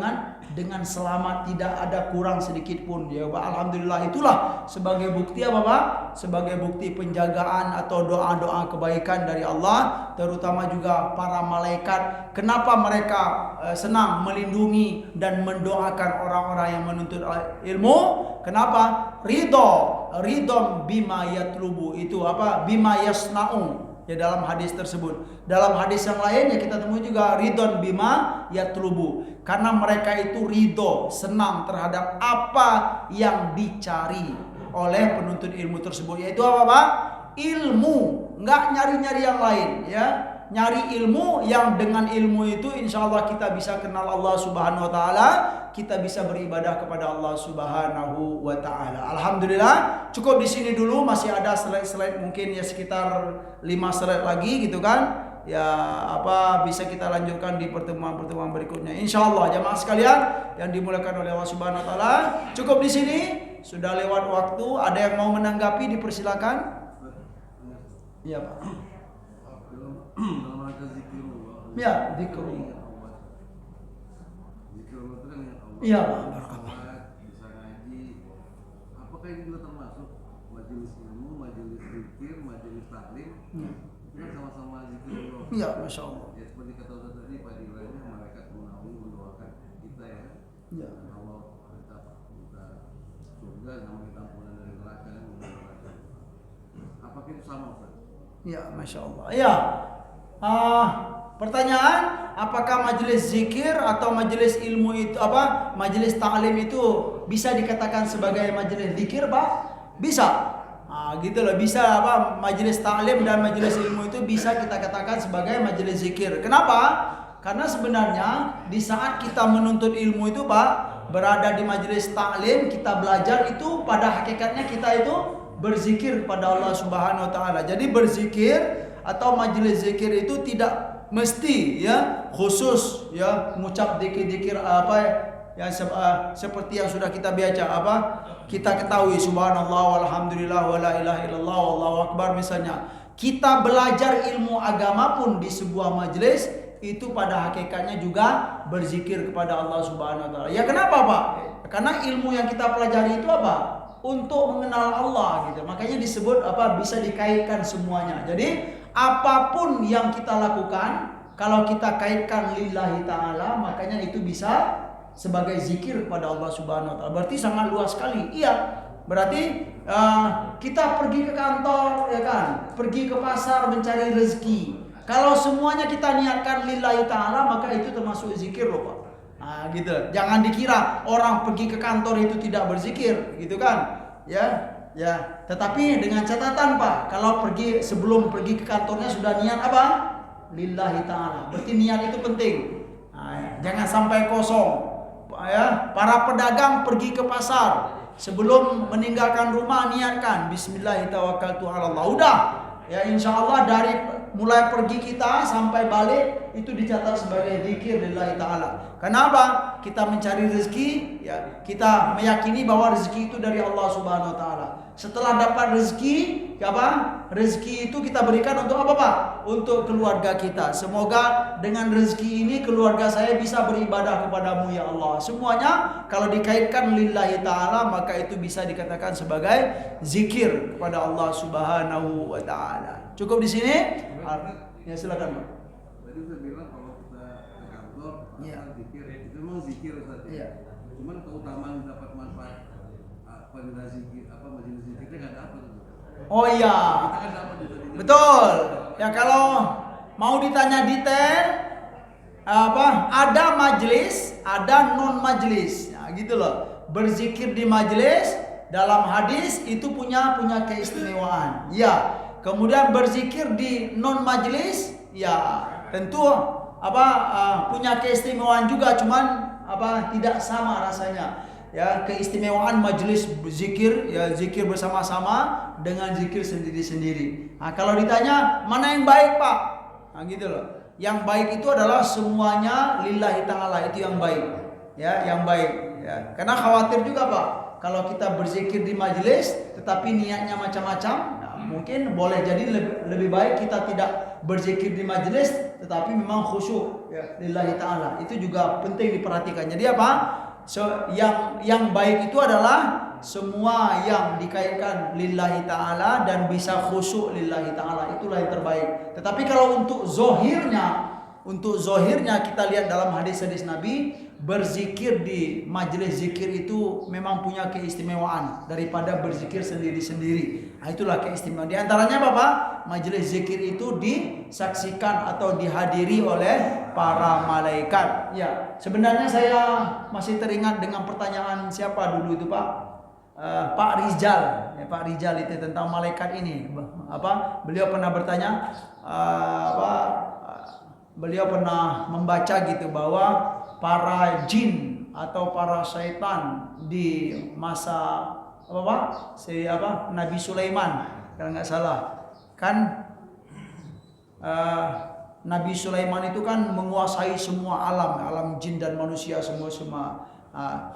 dengan selamat, tidak ada kurang sedikit pun ya Pak. Alhamdulillah, itulah sebagai bukti apa Pak? Sebagai bukti penjagaan atau doa-doa kebaikan dari Allah, terutama juga para malaikat. Kenapa mereka senang melindungi dan mendoakan orang-orang yang menuntut ilmu? Kenapa? Ridho bima yatlubu, itu bima yasna'u ya dalam hadis tersebut. Dalam hadis yang lain ya kita temui juga ridon bima yatlubu, karena mereka itu ridho, senang terhadap apa yang dicari oleh penuntut ilmu tersebut, yaitu apa Pak? Ilmu, nggak nyari-nyari yang lain ya. Nyari ilmu yang dengan ilmu itu insya Allah kita bisa kenal Allah Subhanahu wa taala, kita bisa beribadah kepada Allah Subhanahu wa taala. Alhamdulillah, cukup di sini dulu, masih ada slide-slide mungkin ya sekitar 5 slide lagi gitu kan. Ya bisa kita lanjutkan di pertemuan-pertemuan berikutnya. Insya Allah jamaah sekalian yang dimuliakan oleh Allah Subhanahu wa taala. Cukup di sini, sudah lewat waktu. Ada yang mau menanggapi, dipersilakan. Iya Pak. Dalam rangka zikrullah. Ya, zikrullah. Zikrullah itu kan yang Allah. Iya, Bisa ngaji, taklim, itu kan sama-sama zikrullah. Iya, masya Allah. Ya seperti kata Ustaz tadi, padilannya malaikat menaungi mendoakan kita ya. Iya. Allah kita surga sama kita ampunan dari neraka kan mendoakan. Apakah itu sama Ustaz? Ya, masya Allah. Ya, pertanyaan, apakah majelis zikir atau majelis ilmu itu majelis ta'lim itu bisa dikatakan sebagai majelis zikir, Pak? Bisa. Gitu loh, bisa majelis ta'lim dan majelis ilmu itu bisa kita katakan sebagai majelis zikir. Kenapa? Karena sebenarnya di saat kita menuntut ilmu itu, Pak, berada di majelis ta'lim, kita belajar itu pada hakikatnya kita itu berzikir kepada Allah Subhanahu wa taala. Jadi berzikir atau majelis zikir itu tidak mesti ya khusus ya mengucap zikir-zikir seperti yang sudah kita baca kita ketahui subhanallah walhamdulillah wala ilaha illallah wallahu akbar misalnya. Kita belajar ilmu agama pun di sebuah majelis itu pada hakikatnya juga berzikir kepada Allah Subhanahu wa taala. Ya kenapa, Pak? Karena ilmu yang kita pelajari itu apa? Untuk mengenal Allah gitu. Makanya disebut bisa dikaitkan semuanya. Jadi apapun yang kita lakukan kalau kita kaitkan lillahi ta'ala, makanya itu bisa sebagai zikir kepada Allah Subhanahu wa taala. Berarti sangat luas sekali. Iya. Berarti kita pergi ke kantor ya kan, pergi ke pasar mencari rezeki. Kalau semuanya kita niatkan lillahi ta'ala, maka itu termasuk zikir loh, Pak. Gitu. Jangan dikira orang pergi ke kantor itu tidak berzikir, gitu kan? Ya. Tetapi dengan catatan, Pak, kalau sebelum pergi ke kantornya sudah niat apa? Lillahi ta'ala. Berarti niat itu penting. Jangan sampai kosong. Ya, para pedagang pergi ke pasar sebelum meninggalkan rumah niatkan Bismillahirrahmanirrahim. Udah. Ya insya Allah dari mulai pergi kita sampai balik itu dicatat sebagai zikir lillahi ta'ala. Kenapa? Kita mencari rezeki, ya, kita meyakini bahwa rezeki itu dari Allah Subhanahu wa taala. Setelah dapat rezeki, rezeki itu kita berikan untuk apa, Pak? Untuk keluarga kita. Semoga dengan rezeki ini keluarga saya bisa beribadah kepadamu ya Allah. Semuanya kalau dikaitkan lillahi ta'ala, maka itu bisa dikatakan sebagai zikir kepada Allah Subhanahu wa taala. Cukup di sini? Ya silakan, Pak. Tadi saya bilang kalau kita ke kantor, zikir, itu memang zikir Ustaz. Iya. Cuman keutamaan dapat manfaat zikir, majelis zikirnya nggak dapat. Oh iya. Kita kan dapat juga. Betul. Ya kalau mau ditanya detail ada majelis, ada non majelis. Nah, gitu loh. Berzikir di majelis dalam hadis itu punya keistimewaan. Ya. Kemudian berzikir di non majelis, ya tentu punya keistimewaan juga, cuman tidak sama rasanya. Ya, keistimewaan majelis berzikir, ya zikir bersama-sama dengan zikir sendiri-sendiri. Nah, kalau ditanya mana yang baik, Pak? Nah, gitu loh. Yang baik itu adalah semuanya lillahi ta'ala, itu yang baik. Ya, yang baik. Ya. Karena khawatir juga, Pak, kalau kita berzikir di majelis tetapi niatnya macam-macam. Mungkin boleh jadi lebih baik kita tidak berzikir di majelis tetapi memang khusyuk ya lillahi ta'ala. Itu juga penting diperhatikan. Jadi yang baik itu adalah semua yang dikaitkan lillahi ta'ala dan bisa khusyuk lillahi ta'ala, itulah yang terbaik. Tetapi kalau untuk zohirnya kita lihat dalam hadis-hadis Nabi, berzikir di majelis zikir itu memang punya keistimewaan daripada berzikir sendiri-sendiri. Nah, itulah keistimewaan. Di antaranya Bapak, majelis zikir itu disaksikan atau dihadiri oleh para malaikat. Ya, sebenarnya saya masih teringat dengan pertanyaan siapa dulu itu, Pak? Pak Rizal. Ya, Pak Rizal itu tentang malaikat ini. Beliau pernah bertanya beliau pernah membaca gitu bahwa para jin atau para syaitan di masa Nabi Sulaiman kalau nggak salah kan Nabi Sulaiman itu kan menguasai semua alam jin dan manusia semua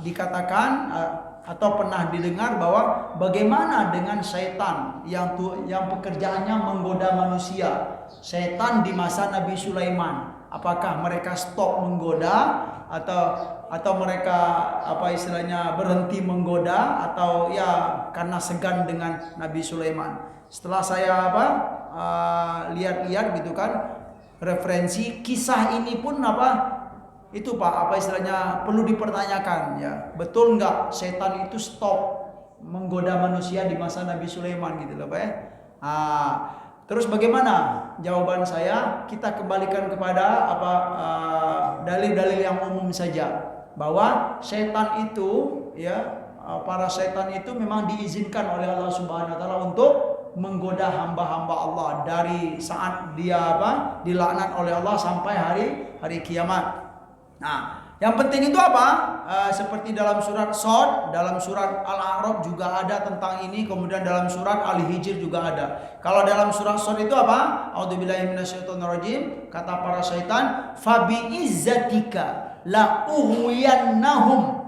dikatakan atau pernah didengar bahwa bagaimana dengan syaitan yang pekerjaannya menggoda manusia. Syaitan di masa Nabi Sulaiman, apakah mereka stop menggoda atau mereka berhenti menggoda atau ya karena segan dengan Nabi Sulaiman. Setelah saya lihat-lihat gitu kan referensi kisah ini pun itu Pak, apa istilahnya, perlu dipertanyakan ya. Betul nggak setan itu stop menggoda manusia di masa Nabi Sulaiman gitu loh Pak ya. Terus bagaimana? Jawaban saya, kita kembalikan kepada dalil-dalil yang umum saja, bahwa setan itu ya, para setan itu memang diizinkan oleh Allah Subhanahu wa taala untuk menggoda hamba-hamba Allah dari saat dia dilaknat oleh Allah sampai hari kiamat. Nah, yang penting itu apa? Seperti dalam surat Shad, dalam surat Al-A'raf juga ada tentang ini, kemudian dalam surat Al-Hijr juga ada. Kalau dalam surat Shad itu apa? A'udzubillahi minasyaitonirrajim, kata para syaitan, "Fabi izzatika la ughwiyannahum."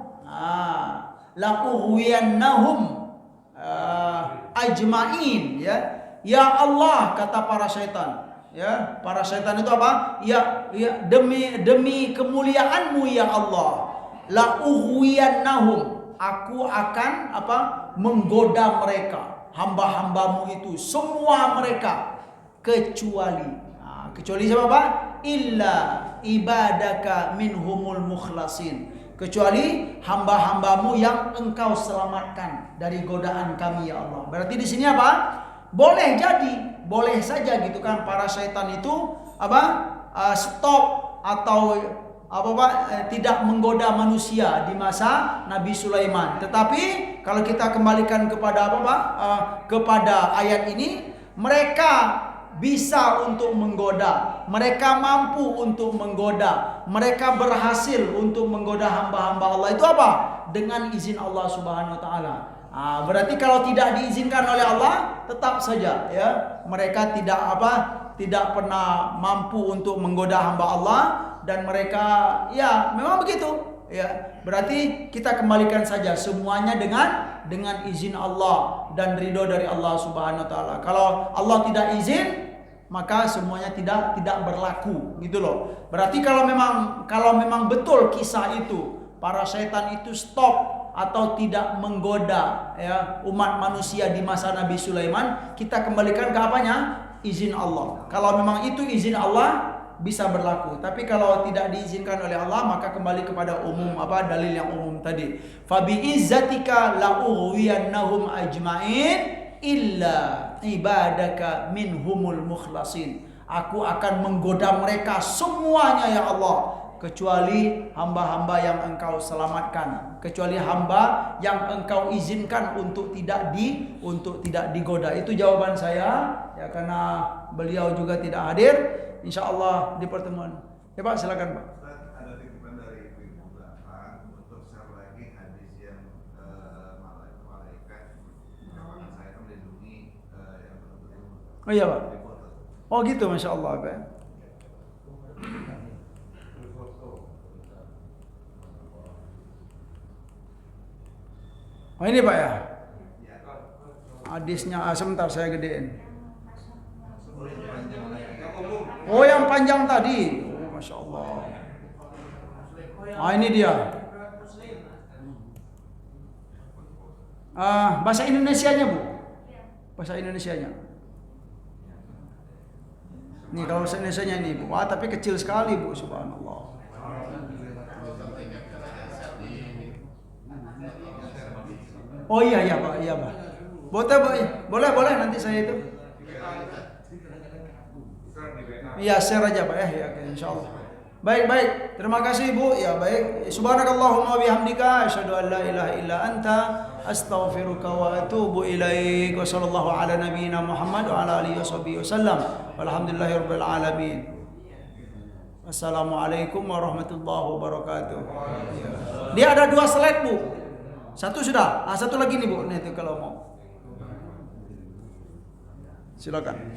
Ajma'in ya. Ya Allah, kata para syaitan. Ya, para syaitan itu apa? Ya demi kemuliaan-Mu ya Allah, la ughwiyannahum, aku akan menggoda mereka, hamba-hamba-Mu itu, semua mereka kecuali siapa Pak? Illa ibadaka minhumul mukhlasin, kecuali hamba-hamba-Mu yang Engkau selamatkan dari godaan kami ya Allah. Berarti di sini apa? Boleh saja gitu kan para syaitan itu stop atau tidak menggoda manusia di masa Nabi Sulaiman. Tetapi kalau kita kembalikan kepada kepada ayat ini, mereka bisa untuk menggoda, mereka mampu untuk menggoda, mereka berhasil untuk menggoda hamba-hamba Allah itu dengan izin Allah Subhanahu wa taala. Berarti kalau tidak diizinkan oleh Allah, tetap saja ya mereka tidak pernah mampu untuk menggoda hamba Allah, dan mereka ya memang begitu ya. Berarti kita kembalikan saja semuanya dengan izin Allah dan ridho dari Allah Subhanahu wa taala. Kalau Allah tidak izin, maka semuanya tidak berlaku gitu loh. Berarti kalau memang betul kisah itu, para setan itu stop atau tidak menggoda ya umat manusia di masa Nabi Sulaiman, kita kembalikan ke izin Allah. Kalau memang itu izin Allah, bisa berlaku. Tapi kalau tidak diizinkan oleh Allah, maka kembali kepada umum dalil yang umum tadi. Fabi izzatika la ughwiyannahum ajma'in illa ibadaka minhumul mukhlasin. Aku akan menggoda mereka semuanya ya Allah, kecuali hamba-hamba yang Engkau selamatkan, kecuali hamba yang Engkau izinkan untuk tidak digoda. Itu jawaban saya ya, karena beliau juga tidak hadir. Insyaallah di pertemuan. Ya Pak, silakan Pak. Ada titipan dari Ibu Bapak untuk share lagi hadis yang malaikat saya melindungi yang menuntut ilmu. Oh iya Pak. Oh gitu, Masya Allah Pak. Oh ini Pak ya. Hadisnya sebentar saya gedein. Oh yang panjang tadi. Oh Masya Allah. Ini dia. Bahasa Indonesianya Bu. Bahasa Indonesianya. Nih kalau bahasa Indonesianya ini Bu. Tapi kecil sekali Bu, subhanallah. Oh iya Pak, iya Pak. Boleh nanti saya itu. Iya share aja Pak ya, insyaallah. Baik. Terima kasih Bu. Ya baik. Subhanakallahumma bihamdika asyhadu an la ilaha illa anta astaghfiruka wa atubu ilaik. Wa sallallahu ala nabiyyina Muhammad wa ala alihi wasallam. Walhamdulillahirabbil alamin. Wassalamualaikum warahmatullahi wabarakatuh. Dia ada 2 slide Bu. Satu sudah, satu lagi nih Bu, nih tuh kalau mau. Silakan.